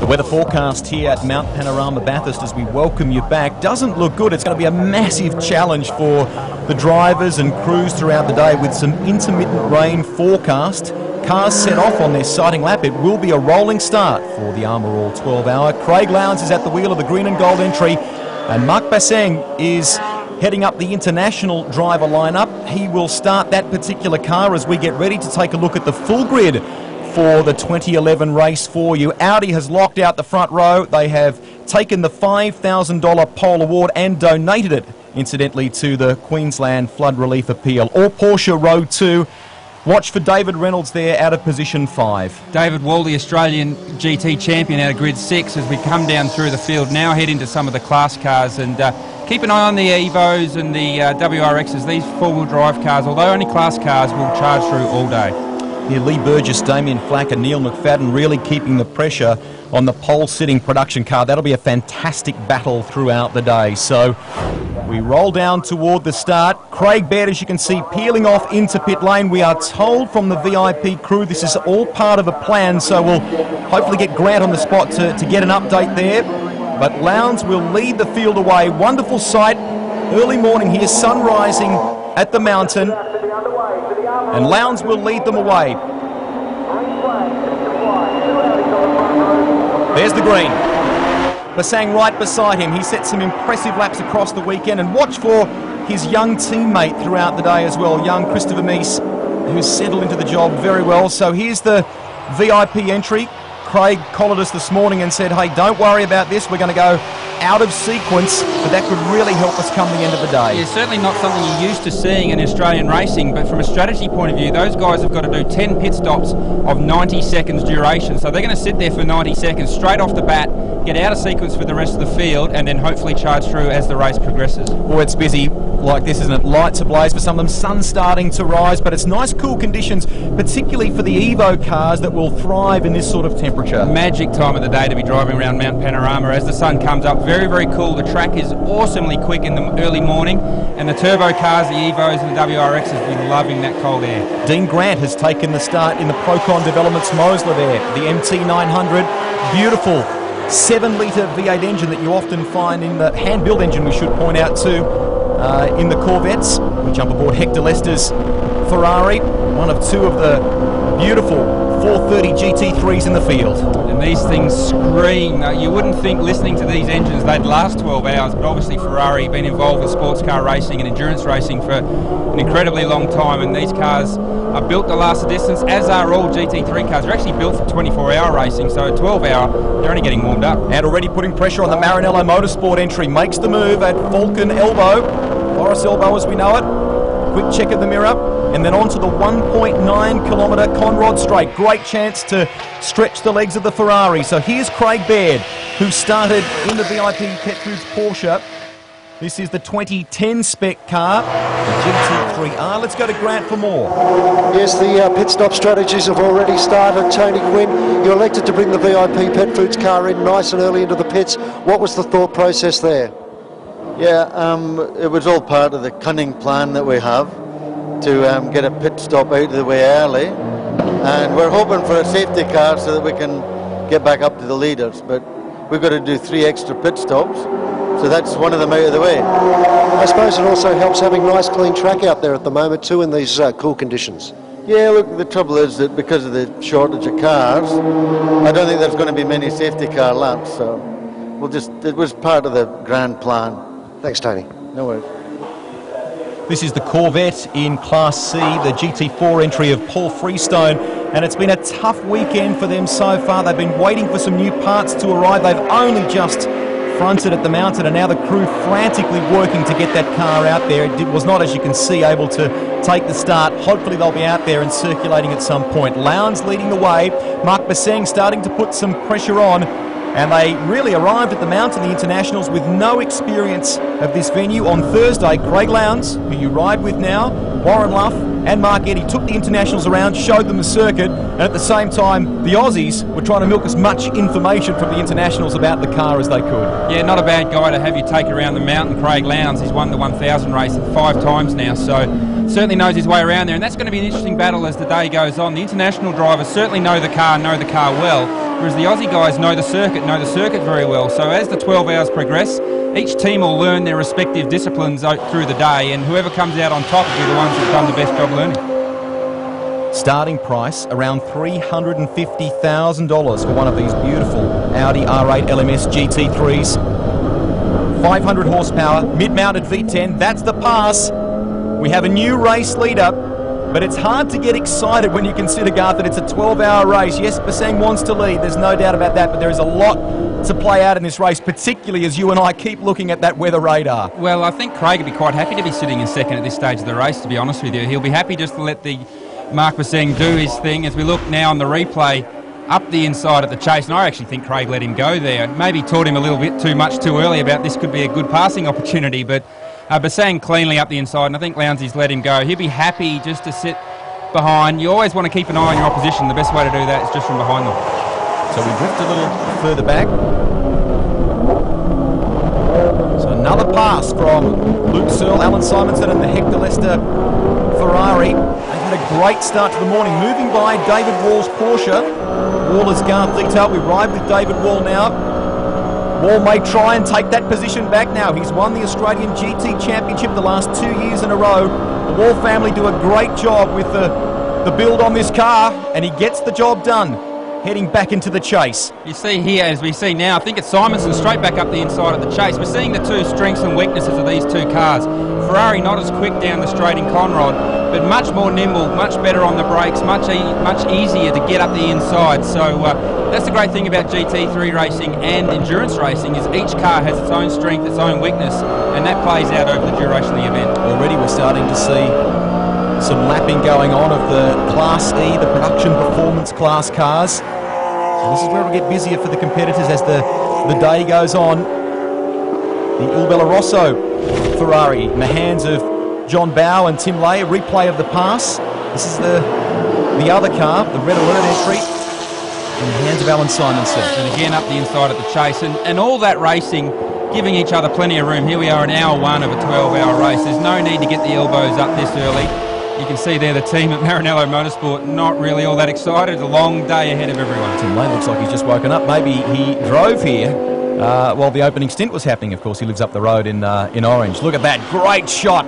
weather forecast here at Mount Panorama Bathurst as we welcome you back doesn't look good. It's going to be a massive challenge for the drivers and crews throughout the day with some intermittent rain forecast. Cars set off on their sighting lap. It will be a rolling start for the Armour All 12-hour. Craig Lowndes is at the wheel of the green and gold entry, and Mark Basseng is heading up the international driver lineup. He will start that particular car as we get ready to take a look at the full grid for the 2011 race for you. Audi has locked out the front row. They have taken the $5,000 pole award and donated it, incidentally, to the Queensland Flood Relief Appeal. All Porsche row 2. Watch for David Reynolds there out of position 5. David Wall, the Australian GT champion, out of grid 6 as we come down through the field. Now head into some of the class cars and keep an eye on the Evos and the WRXs. These four-wheel drive cars, although only class cars, will charge through all day. Here, Lee Burgess, Damien Flack and Neil McFadden really keeping the pressure on the pole-sitting production car. That'll be a fantastic battle throughout the day. So we roll down toward the start. Craig Baird, as you can see, peeling off into pit lane. We are told from the VIP crew this is all part of a plan, so we'll hopefully get Grant on the spot to get an update there. But Lowndes will lead the field away. Wonderful sight. Early morning here, sun rising at the mountain. And Lowndes will lead them away. There's the green. Basseng right beside him. He set some impressive laps across the weekend. And watch for his young teammate throughout the day as well, young Christopher Meese, who's settled into the job very well. So here's the VIP entry. Craig collared us this morning and said, hey, don't worry about this. We're going to go out of sequence, but that could really help us come the end of the day. Yeah, certainly not something you're used to seeing in Australian racing, but from a strategy point of view, those guys have got to do 10 pit stops of 90 seconds duration. So they're going to sit there for 90 seconds straight off the bat, get out of sequence for the rest of the field, and then hopefully charge through as the race progresses. Well, it's busy like this, isn't it? Lights ablaze for some of them, sun starting to rise, but it's nice cool conditions, particularly for the Evo cars that will thrive in this sort of temperature. Magic time of the day to be driving around Mount Panorama as the sun comes up. Very, very cool. The track is awesomely quick in the early morning, and the turbo cars, the Evos and the WRXs, will be loving that cold air. Dean Grant has taken the start in the Procon Developments Mosler there, the MT900, beautiful 7-litre V8 engine that you often find in the hand-built engine, we should point out too, in the Corvettes. We jump aboard Hector Lester's Ferrari, one of two of the beautiful 430 GT3s in the field. And these things scream. You wouldn't think listening to these engines they'd last 12 hours, but obviously Ferrari been involved with sports car racing and endurance racing for an incredibly long time, and these cars are built to last the distance, as are all GT3 cars. They're actually built for 24-hour racing, so 12-hour, they're only getting warmed up. And already putting pressure on the Maranello Motorsport entry. Makes the move at Falcon Elbow, Forest Elbow as we know it. Quick check of the mirror. And then on to the 1.9 kilometre Conrod Straight. Great chance to stretch the legs of the Ferrari. So here's Craig Baird, who started in the VIP Petrus Porsche. This is the 2010 spec car, the GT3R. Let's go to Grant for more. Yes, the pit stop strategies have already started. Tony Quinn, you elected to bring the VIP Pet Foods car in nice and early into the pits. What was the thought process there? Yeah, it was all part of the cunning plan that we have to get a pit stop out of the way early, and we're hoping for a safety car so that we can get back up to the leaders, but we've got to do 3 extra pit stops, so that's one of them out of the way. I suppose it also helps having nice clean track out there at the moment too in these cool conditions. Yeah, look, the trouble is that because of the shortage of cars, I don't think there's going to be many safety car laps, so it was part of the grand plan. Thanks, Tony. No worries. This is the Corvette in Class C, the GT4 entry of Paul Freestone, and it's been a tough weekend for them so far. They've been waiting for some new parts to arrive. They've only just fronted at the mountain, and now the crew frantically working to get that car out there. It was not, as you can see, able to take the start. Hopefully they'll be out there and circulating at some point. Lowndes leading the way. Mark Basseng starting to put some pressure on. And they really arrived at the mountain, the internationals, with no experience of this venue. On Thursday, Craig Lowndes, who you ride with now, Warren Luff and Mark Eddy took the internationals around, showed them the circuit, and at the same time, the Aussies were trying to milk as much information from the internationals about the car as they could. Yeah, not a bad guy to have you take around the mountain, Craig Lowndes. He's won the 1000 race 5 times now, so certainly knows his way around there, and that's going to be an interesting battle as the day goes on. The international drivers certainly know the car well, whereas the Aussie guys know the circuit very well. So as the 12 hours progress, each team will learn their respective disciplines through the day, and whoever comes out on top will be the ones that have done the best job learning. Starting price around $350,000 for one of these beautiful Audi R8 LMS GT3s. 500 horsepower, mid-mounted V10, that's the pass. We have a new race leader, but it's hard to get excited when you consider, Garth, that it's a 12-hour race. Yes, Baseng wants to lead, there's no doubt about that, but there is a lot to play out in this race, particularly as you and I keep looking at that weather radar. Well, I think Craig would be quite happy to be sitting in second at this stage of the race, to be honest with you. He'll be happy just to let the Mark Baseng do his thing. As we look now on the replay, up the inside of the chase, and I actually think Craig let him go there. Maybe taught him a little bit too much too early about this could be a good passing opportunity, but Baseng cleanly up the inside, and I think Lowndes let him go. He'll be happy just to sit behind. You always want to keep an eye on your opposition. The best way to do that is just from behind them. So we drift a little further back. So another pass from Luke Searle, Alan Simonson and the Hector Lester Ferrari. They've had a great start to the morning, moving by David Wall's Porsche. Wall is Garth detailed. We ride with David Wall now. Wall may try and take that position back now. He's won the Australian GT Championship the last 2 years in a row. The Wall family do a great job with the build on this car, and he gets the job done, heading back into the chase. You see here, as we see now, I think it's Simonson straight back up the inside of the chase. We're seeing the two strengths and weaknesses of these two cars. Ferrari not as quick down the straight in Conrod, but much more nimble, much better on the brakes, much easier to get up the inside. So that's the great thing about GT3 racing and endurance racing, is each car has its own strength, its own weakness, and that plays out over the duration of the event. Already we're starting to see some lapping going on of the Class E, the production performance class cars. So this is where it'll get busier for the competitors as the day goes on. The Il Bella Rosso Ferrari in the hands of John Bowe and Tim Lay, a replay of the pass. This is the other car, the red alert entry, in the hands of Alan Simonson. And again up the inside of the chase, and all that racing, giving each other plenty of room. Here we are in hour one of a 12-hour race. There's no need to get the elbows up this early. You can see there the team at Maranello Motorsport not really all that excited. It's a long day ahead of everyone. Tim Lay looks like he's just woken up. Maybe he drove here while the opening stint was happening. Of course, he lives up the road in Orange. Look at that great shot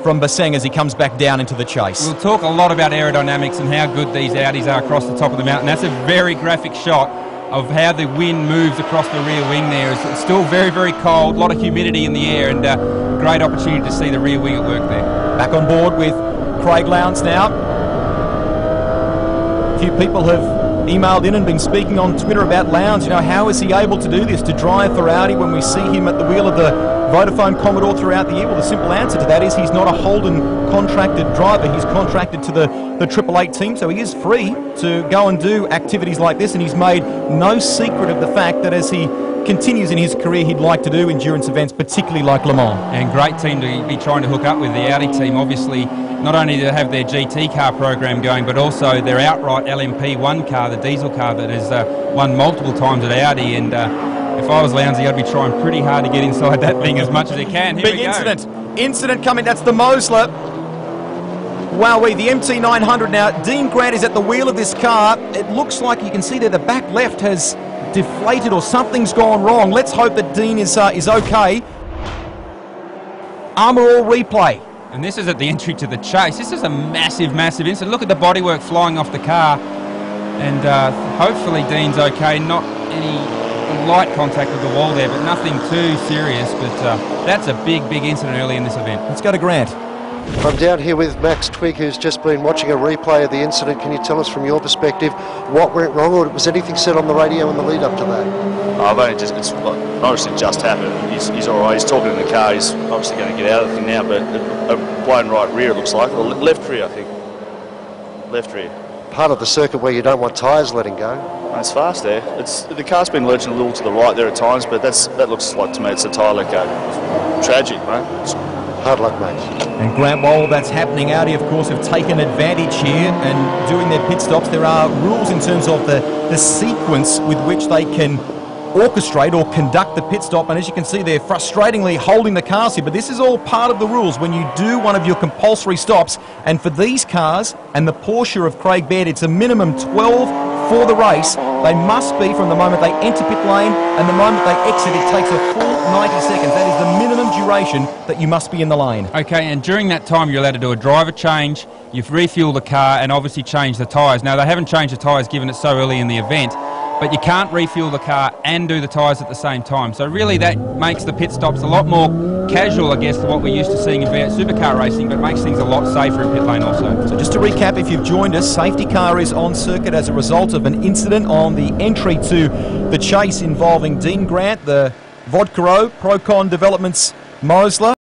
from Baseng as he comes back down into the chase. We'll talk a lot about aerodynamics and how good these Audis are across the top of the mountain. That's a very graphic shot of how the wind moves across the rear wing there. It's still very, very cold, a lot of humidity in the air, and great opportunity to see the rear wing at work there. Back on board with Craig Lowndes now. A few people have emailed in and been speaking on Twitter about Lowndes. You know, how is he able to do this, to drive for Audi when we see him at the wheel of the Vodafone Commodore throughout the year? Well, the simple answer to that is he's not a Holden contracted driver. He's contracted to the 888 team, so he is free to go and do activities like this, and he's made no secret of the fact that as he continues in his career, he'd like to do endurance events, particularly like Le Mans. And great team to be trying to hook up with, the Audi team. Obviously, not only to have their GT car program going, but also their outright LMP1 car, the diesel car that has won multiple times at Audi. And if I was Lowndesy, I'd be trying pretty hard to get inside that thing as much as he can. Here Big incident coming. That's the Mosler. Wowee, the MT900 now. Dean Grant is at the wheel of this car. It looks like you can see there the back left has deflated or something's gone wrong. Let's hope that Dean is okay. Armour All replay. And this is at the entry to the chase. This is a massive, massive incident. Look at the bodywork flying off the car. And hopefully Dean's okay. Not any light contact with the wall there, but nothing too serious. But that's a big, big incident early in this event. Let's go to Grant. I'm down here with Max Twigg, who's just been watching a replay of the incident. Can you tell us from your perspective what went wrong, or was anything said on the radio in the lead up to that? I've only just, it's obviously just happened. He's all right. He's talking in the car. He's obviously going to get out of the thing now, but a blown right rear, it looks like. Or left rear, I think. Left rear. Part of the circuit where you don't want tyres letting go. It's fast there. The car's been lurching a little to the right there at times, but that looks like to me it's a tyre let go. Tragic, mate. Hard luck, mate. And Grant, while that's happening, Audi, of course, have taken advantage here and doing their pit stops. There are rules in terms of the sequence with which they can orchestrate or conduct the pit stop, and as you can see they're frustratingly holding the cars here, but this is all part of the rules when you do one of your compulsory stops. And for these cars and the Porsche of Craig Baird, it's a minimum 12 for the race. They must be from the moment they enter pit lane and the moment they exit. It takes a full 90 seconds. That is the minimum duration that you must be in the lane. Okay, and during that time you're allowed to do a driver change, you've refueled the car and obviously changed the tyres. Now they haven't changed the tyres given it's so early in the event, but you can't refuel the car and do the tyres at the same time. So really that makes the pit stops a lot more casual, I guess, to what we're used to seeing in V8 supercar racing, but makes things a lot safer in pit lane also. So just to recap, if you've joined us, safety car is on circuit as a result of an incident on the entry to the chase involving Dean Grant, the Vodcaro, Procon Developments Mosler.